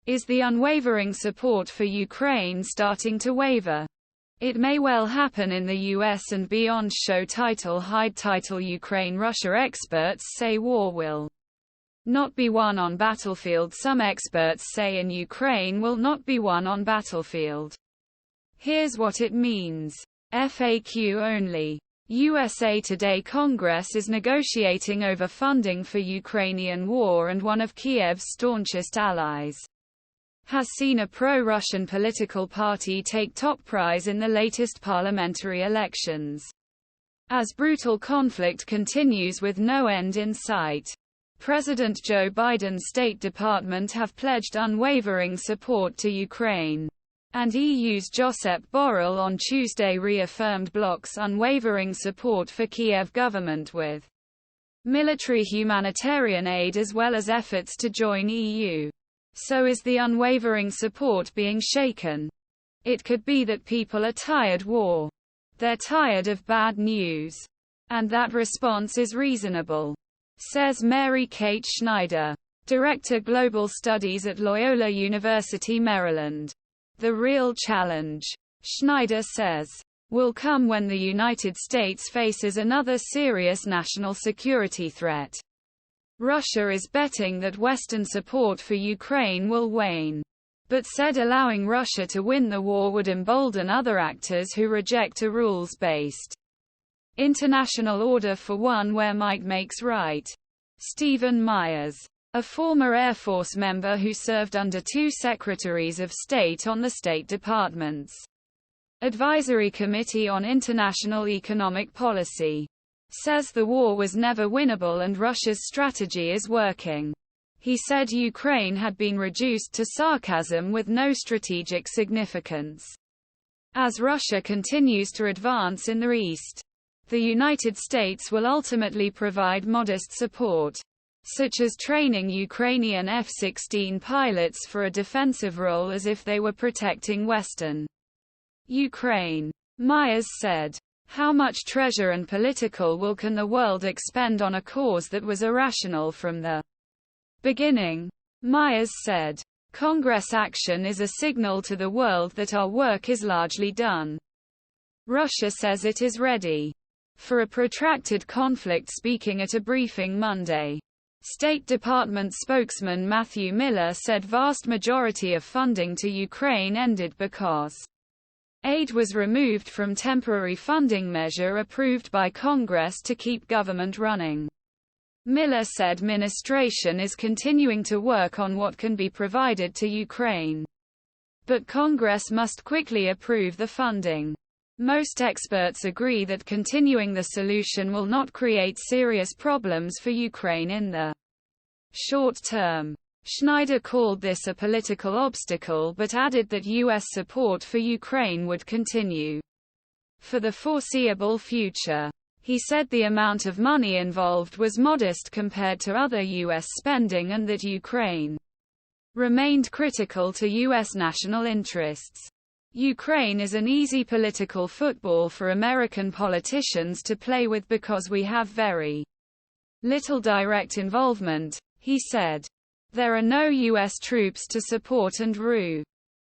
Is the unwavering support for Ukraine starting to waver? It may well happen in the US and beyond. Show title hide title Ukraine-Russia experts say war will not be won on battlefield. Some experts say in Ukraine will not be won on battlefield. Here's what it means. FAQ only. USA Today. Congress is negotiating over funding for Ukrainian war, and one of Kiev's staunchest allies has seen a pro-Russian political party take top prize in the latest parliamentary elections. As brutal conflict continues with no end in sight, President Joe Biden's State Department have pledged unwavering support to Ukraine, and EU's Josep Borrell on Tuesday reaffirmed bloc's unwavering support for Kiev government with military humanitarian aid as well as efforts to join EU. So is the unwavering support being shaken? It could be that people are tired war. They're tired of bad news. And that response is reasonable, says Mary Kate Schneider, Director Global Studies at Loyola University Maryland. The real challenge, Schneider says, will come when the United States faces another serious national security threat. Russia is betting that Western support for Ukraine will wane, but said allowing Russia to win the war would embolden other actors who reject a rules-based international order for one where might makes right. Stephen Myers, a former Air Force member who served under two secretaries of state on the State Department's Advisory Committee on International Economic Policy, says the war was never winnable and Russia's strategy is working. He said Ukraine had been reduced to sarcasm with no strategic significance. As Russia continues to advance in the east, the United States will ultimately provide modest support, such as training Ukrainian F-16 pilots for a defensive role as if they were protecting Western Ukraine. Myers said, how much treasure and political will can the world expend on a cause that was irrational from the beginning? Myers said, Congress action is a signal to the world that our work is largely done. Russia says it is ready for a protracted conflict. Speaking at a briefing Monday, State Department spokesman Matthew Miller said vast majority of funding to Ukraine ended because aid was removed from temporary funding measure approved by Congress to keep government running. Miller said ministration is continuing to work on what can be provided to Ukraine, but Congress must quickly approve the funding. Most experts agree that continuing the solution will not create serious problems for Ukraine in the short term. Schneider called this a political obstacle but added that U.S. support for Ukraine would continue for the foreseeable future. He said the amount of money involved was modest compared to other U.S. spending and that Ukraine remained critical to U.S. national interests. Ukraine is an easy political football for American politicians to play with because we have very little direct involvement, he said. There are no U.S. troops to support and Ru.